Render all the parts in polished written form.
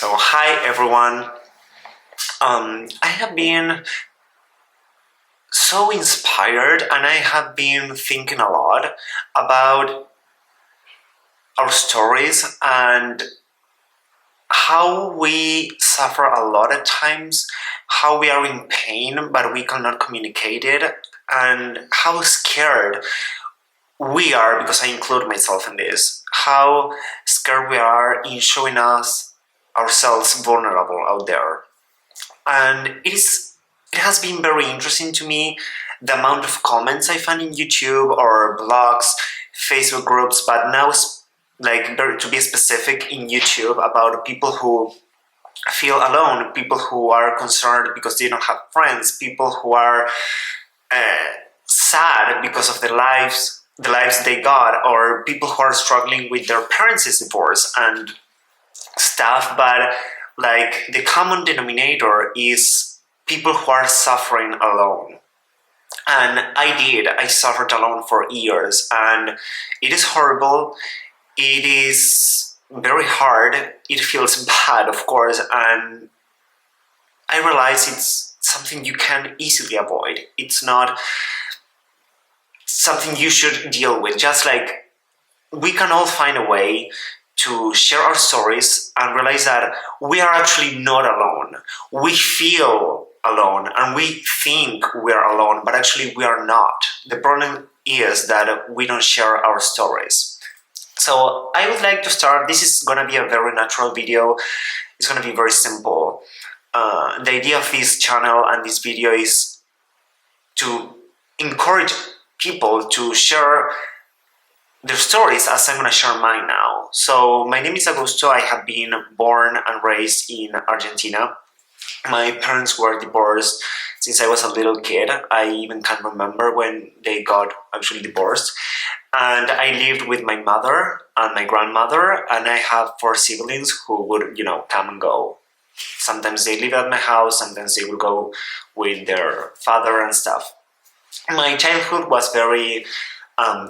So hi everyone. I have been so inspired and I have been thinking a lot about our stories and how we suffer a lot at times, how we are in pain but we cannot communicate it, and how scared we are, because I include myself in this, how scared we are in showing us ourselves vulnerable out there. And it has been very interesting to me, the amount of comments I find in YouTube or blogs, Facebook groups, but now to be specific, in YouTube, about people who feel alone, people who are concerned because they don't have friends, people who are sad because of the lives they got, or people who are struggling with their parents' divorce and stuff. But like, the common denominator is people who are suffering alone. And I suffered alone for years, and it is horrible. It is very hard. It feels bad, of course, and I realize it's something you can easily avoid. It's not something you should deal with. Just like, we can all find a way to share our stories and realize that we are actually not alone. We feel alone and we think we are alone, but actually we are not. The problem is that we don't share our stories. So I would like to start. This is going to be a very natural video. It's going to be very simple. The idea of this channel and this video is to encourage people to share their stories, as I'm going to share mine now. So my name is Augusto. I have been born and raised in Argentina. My parents were divorced since I was a little kid. I even can't remember when they got actually divorced. And I lived with my mother and my grandmother, and I have 4 siblings who would, come and go. Sometimes they live at my house, sometimes they would go with their father and stuff. My childhood was very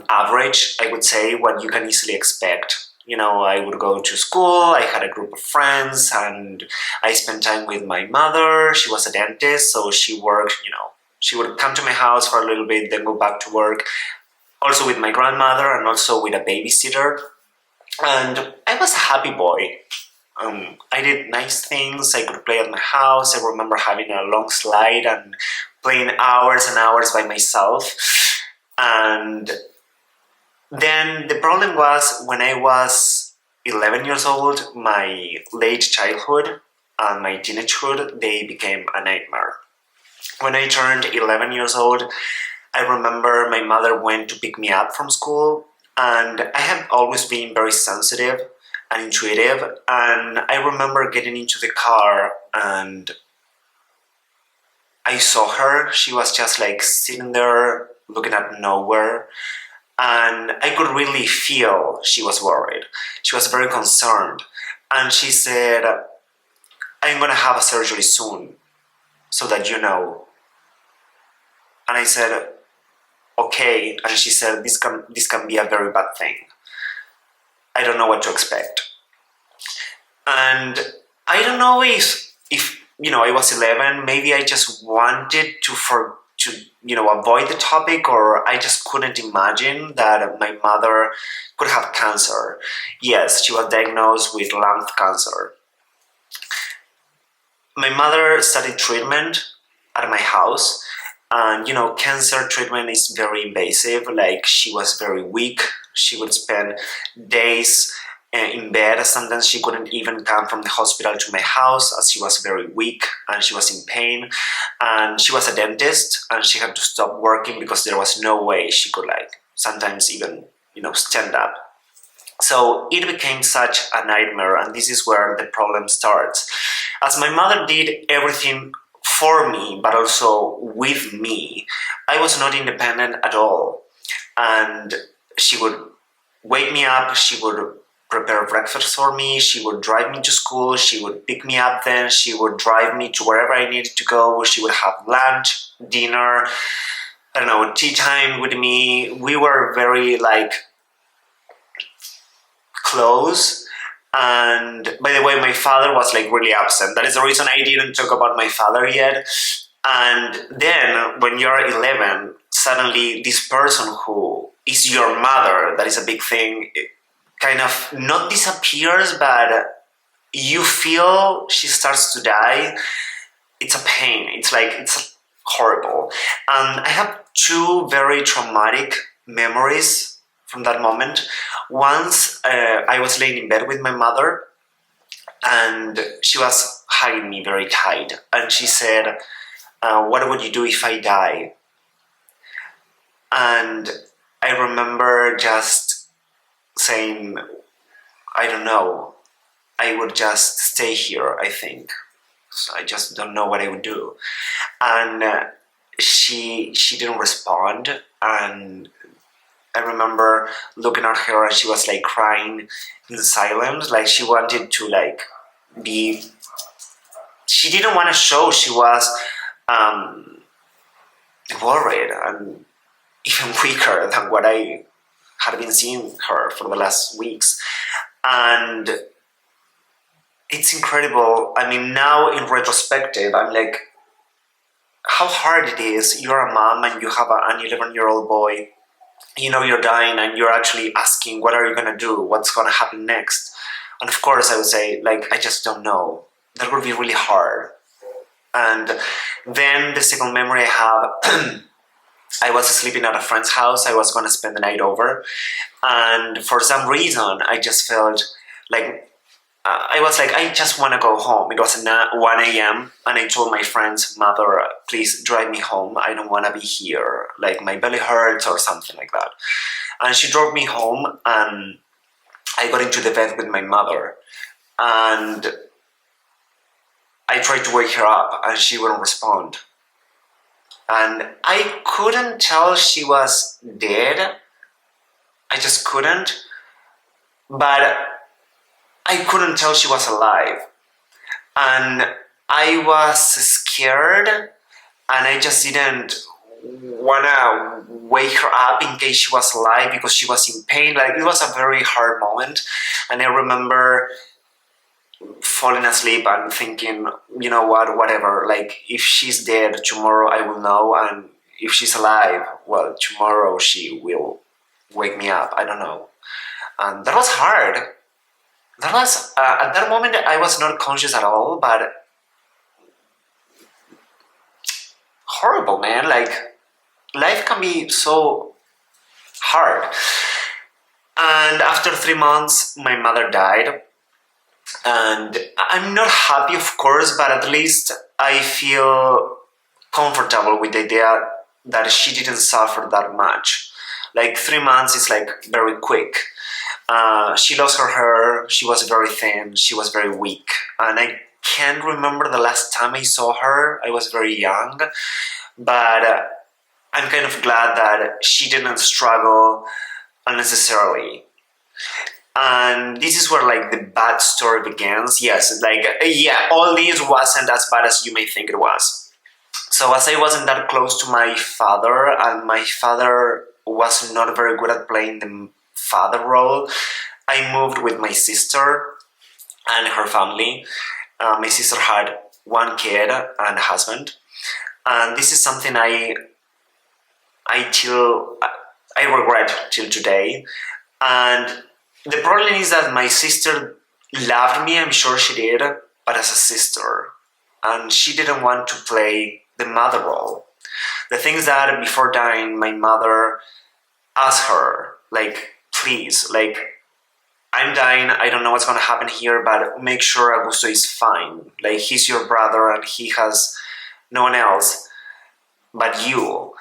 average, I would say, what you can easily expect. I would go to school, I had a group of friends, and I spent time with my mother. She was a dentist, so she worked, she would come to my house for a little bit, then go back to work. Also with my grandmother and also with a babysitter. And I was a happy boy. I did nice things. I could play at my house. I remember having a long slide and playing hours and hours by myself. And then the problem was, when I was 11 years old, my late childhood and my teenagehood, they became a nightmare. When I turned 11 years old, I remember my mother went to pick me up from school, and I have always been very sensitive and intuitive, and I remember getting into the car and I saw her. She was just like sitting there looking at nowhere, and I could really feel she was worried. She was very concerned, and she said, "I'm gonna have a surgery soon, so that you know." And I said, "Okay." And she said, this can be a very bad thing. I don't know what to expect." And I don't know if I was 11, maybe I just wanted to avoid the topic, or I just couldn't imagine that my mother could have cancer. Yes, she was diagnosed with lung cancer. My mother started treatment at my house, and cancer treatment is very invasive. Like, she was very weak. She would spend days in bed. Sometimes she couldn't even come from the hospital to my house, as she was very weak and she was in pain. And she was a dentist, and she had to stop working because there was no way she could, sometimes even stand up. So it became such a nightmare, and this is where the problem starts. As my mother did everything for me, but also with me, I was not independent at all. And she would wake me up, she would prepare breakfast for me, she would drive me to school, she would pick me up, then she would drive me to wherever I needed to go. She would have lunch, dinner, tea time with me. We were very close, And by the way, my father was like really absent. That is the reason I didn't talk about my father yet. And then when you're 11, suddenly this person who is your mother, that is a big thing, it kind of not disappears, but you feel she starts to die. It's a pain. It's horrible. And I have two very traumatic memories from that moment. Once I was laying in bed with my mother, and she was hugging me very tight, and she said, what would you do if I die? And I remember just saying, I don't know, I would just stay here, I think. So I just don't know what I would do. And she didn't respond, and I remember looking at her, and she was like crying in silence, like she wanted to like be. She didn't want to show she was worried and even weaker than what I had been seeing her for the last weeks, and it's incredible. I mean, now in retrospective, I'm like, how hard it is. You're a mom and you have an 11-year-old boy. You know you're dying and you're actually asking, what are you going to do? What's going to happen next? And of course I would say, like, I just don't know. That would be really hard. And then the second memory I have, I was sleeping at a friend's house. I was going to spend the night over. And for some reason, I just felt like, I was like, I just want to go home. It was 1 a.m. and I told my friend's mother, please drive me home. I don't want to be here. Like my belly hurts or something like that. And she drove me home, and I got into the bed with my mother. And I tried to wake her up and she wouldn't respond. And I couldn't tell she was dead. I just couldn't. But I couldn't tell she was alive. And I was scared, and I just didn't want to wake her up in case she was alive because she was in pain. Like, it was a very hard moment. And I remember falling asleep and thinking, you know what, whatever. Like, if she's dead, tomorrow I will know. And if she's alive, well, tomorrow she will wake me up. I don't know. And that was hard. That was, at that moment, I was not conscious at all, but horrible, man. Like, life can be so hard. And after 3 months, my mother died. And I'm not happy, of course, but at least I feel comfortable with the idea that she didn't suffer that much. Like, 3 months is like very quick. She lost her hair, she was very thin, she was very weak. And I can't remember the last time I saw her. I was very young. But I'm kind of glad that she didn't struggle unnecessarily. And this is where like the bad story begins. Yes, like, yeah, all this wasn't as bad as you may think it was. So as I wasn't that close to my father, and my father was not very good at playing the father role, I moved with my sister and her family. My sister had 1 kid and a husband, and this is something I regret till today. And the problem is that my sister loved me, I'm sure she did, but as a sister, and she didn't want to play the mother role. The thing is that before dying, my mother asked her, like, please, like, I'm dying, I don't know what's going to happen here, but make sure Augusto is fine. Like, he's your brother and he has no one else but you.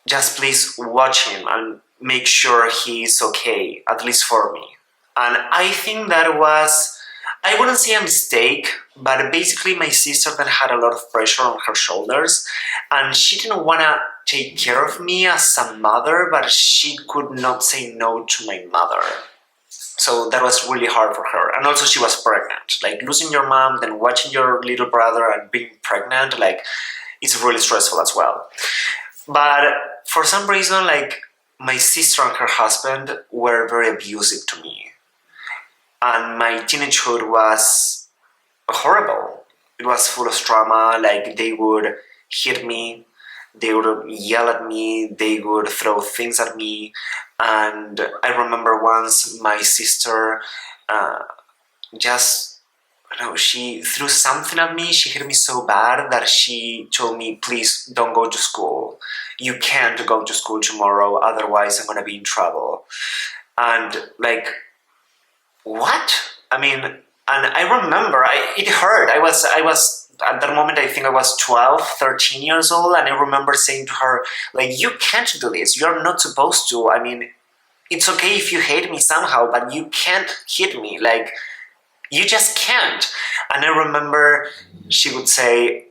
Just please watch him and make sure he's okay, at least for me. And I think that was, I wouldn't say a mistake, but basically my sister then had a lot of pressure on her shoulders, and she didn't want to take care of me as a mother, but she could not say no to my mother. So that was really hard for her. And also she was pregnant. Like, losing your mom, then watching your little brother and being pregnant, like, it's really stressful as well. But for some reason, like, my sister and her husband were very abusive to me. and my teenagehood was horrible. It was full of trauma. Like, they would hit me, they would yell at me, they would throw things at me. And I remember once my sister just, I don't know, she threw something at me. She hit me so bad that she told me, please don't go to school. You can't go to school tomorrow, otherwise I'm going to be in trouble. And like, what? I mean, and I remember, it hurt. I was at that moment, I think I was 12, 13 years old, and I remember saying to her, like, you can't do this. You're not supposed to. I mean, it's okay if you hate me somehow, but you can't hit me. Like, you just can't. And I remember she would say,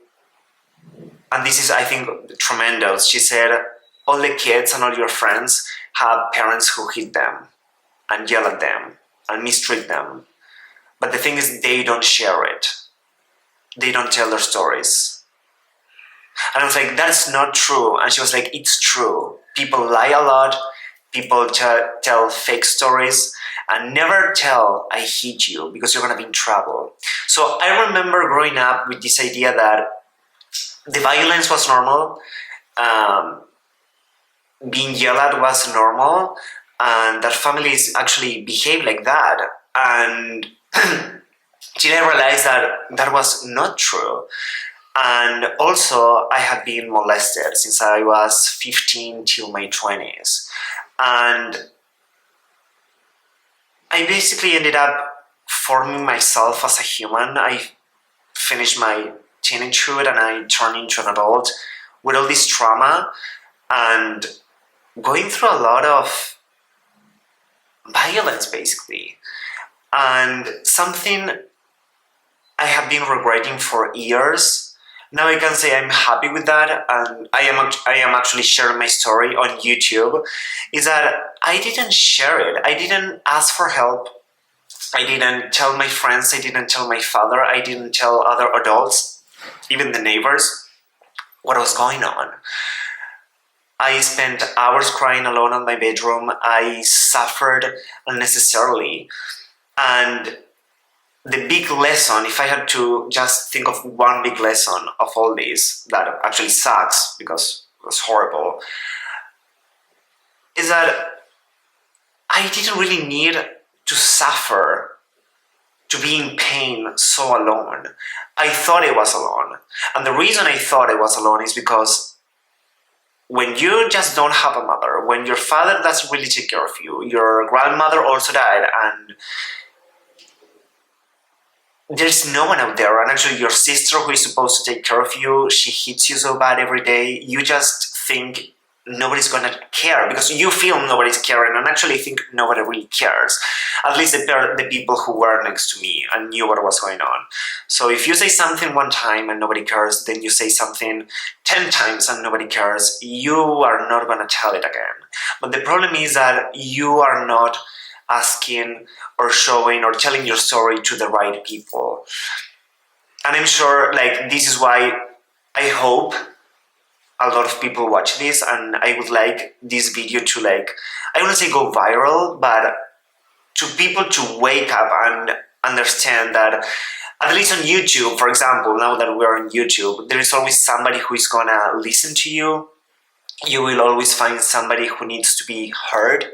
and this is, I think, tremendous. She said, all the kids and all your friends have parents who hit them and yell at them and mistreat them. But the thing is, they don't share it. They don't tell their stories. And I was like, that's not true. And she was like, it's true. People lie a lot. People tell fake stories, and never tell I hate you because you're going to be in trouble. So I remember growing up with this idea that the violence was normal, being yelled at was normal, and that families actually behave like that. And till I realized that that was not true. And also, I had been molested since I was 15 till my 20s. And I basically ended up forming myself as a human. I finished my teenagehood and I turned into an adult with all this trauma and going through a lot of violence, basically. And something I have been regretting for years. Now I can say I'm happy with that, and I am actually sharing my story on YouTube, is that I didn't share it. I didn't ask for help. I didn't tell my friends. I didn't tell my father. I didn't tell other adults, even the neighbors, what was going on. I spent hours crying alone in my bedroom. I suffered unnecessarily. And the big lesson, if I had to just think of one big lesson of all this that actually sucks because it was horrible, is that I didn't really need to suffer, to be in pain so alone. I thought I was alone. And the reason I thought I was alone is because when you just don't have a mother, when your father doesn't really take care of you, your grandmother also died, and there's no one out there, and actually your sister who is supposed to take care of you, she hits you so bad every day, you just think nobody's gonna care, because you feel nobody's caring, and actually think nobody really cares. At least the people who were next to me and knew what was going on. So if you say something one time and nobody cares, then you say something 10 times and nobody cares, you are not gonna tell it again. But the problem is that you are not asking or showing or telling your story to the right people. And I'm sure, like, this is why I hope a lot of people watch this, and I would like this video to, like, I wouldn't say go viral, but to people to wake up and understand that, at least on YouTube, for example, now that we're on YouTube, there is always somebody who is gonna listen to you. You will always find somebody who needs to be heard.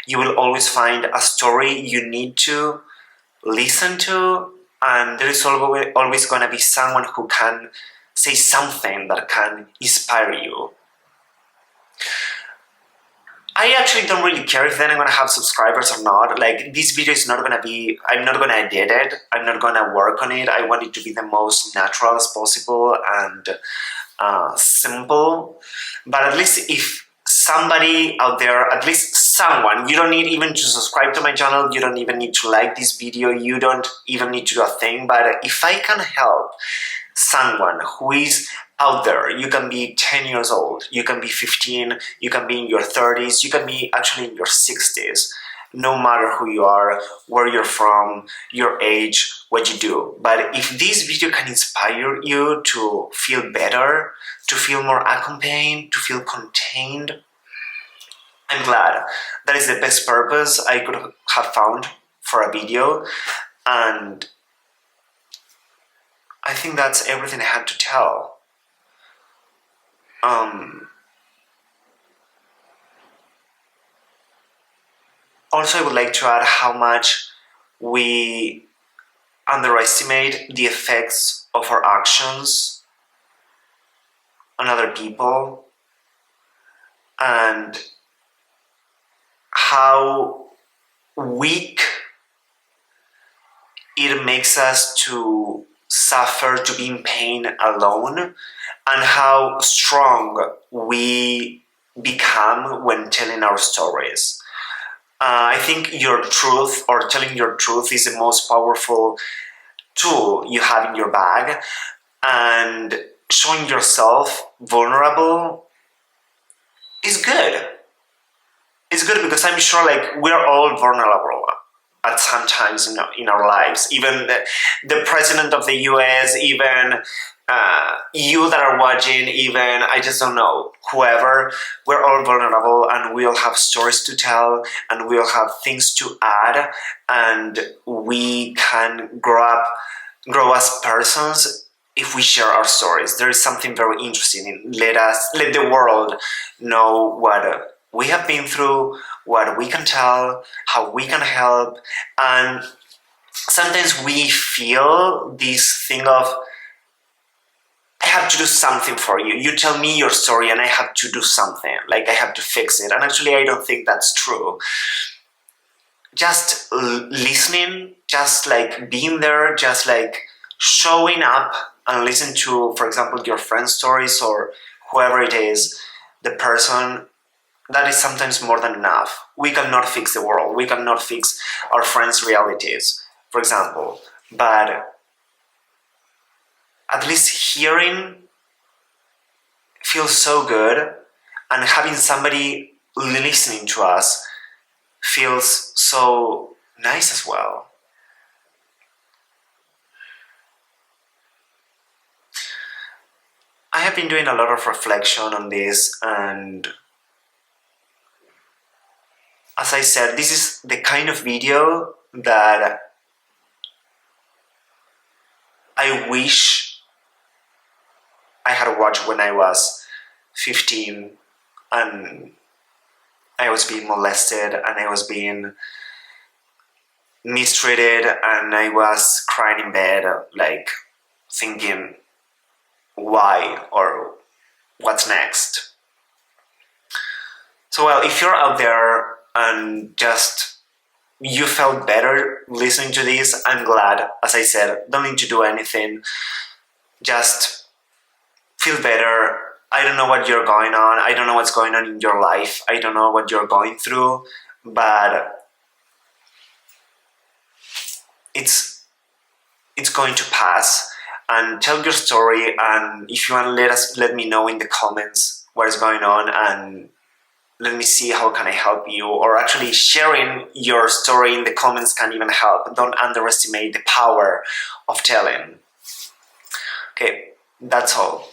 You will always find a story you need to listen to, and there is always going to be someone who can say something that can inspire you. I actually don't really care if then I'm going to have subscribers or not. Like, this video is not going to be, I'm not going to edit it, I'm not going to work on it. I want it to be the most natural as possible and simple. But at least if somebody out there, at least someone, you don't need even to subscribe to my channel, you don't even need to like this video, you don't even need to do a thing, but if I can help someone who is out there, you can be 10 years old, you can be 15, you can be in your 30s, you can be actually in your 60s, no matter who you are, where you're from, your age, what you do. But if this video can inspire you to feel better, to feel more accompanied, to feel contained, I'm glad. That is the best purpose I could have found for a video, and I think that's everything I had to tell. Also, I would like to add how much we underestimate the effects of our actions on other people, and how weak it makes us to suffer, to be in pain alone, and how strong we become when telling our stories. I think your truth, or telling your truth, is the most powerful tool you have in your bag, and showing yourself vulnerable is good. It's good because I'm sure we're all vulnerable at some times in our lives. Even the president of the US, even you that are watching, even, I just don't know, whoever, we're all vulnerable, and we all have stories to tell, and we all have things to add, and we can grow as persons if we share our stories. There is something very interesting in let the world know what we have been through, what we can tell, how we can help. And sometimes we feel this thing of, I have to do something for you. You tell me your story and I have to do something, like I have to fix it. And actually, I don't think that's true. Just listening, just being there, just showing up and listen to, for example, your friend's stories or whoever it is, the person, that is sometimes more than enough. We cannot fix the world. We cannot fix our friends' realities, for example. But at least hearing feels so good, and having somebody listening to us feels so nice as well. I have been doing a lot of reflection on this, and as I said, this is the kind of video that I wish I had watched when I was 15 and I was being molested and I was being mistreated and I was crying in bed, thinking, why, or what's next? So, well, if you're out there and just you felt better listening to this, I'm glad. As I said, don't need to do anything. Just feel better. I don't know what you're going on. I don't know what's going on in your life. I don't know what you're going through, but it's going to pass. And tell your story, and if you want, let me know in the comments what is going on, and let me see how can I help you. Or actually, sharing your story in the comments can even help. Don't underestimate the power of telling. Okay, that's all.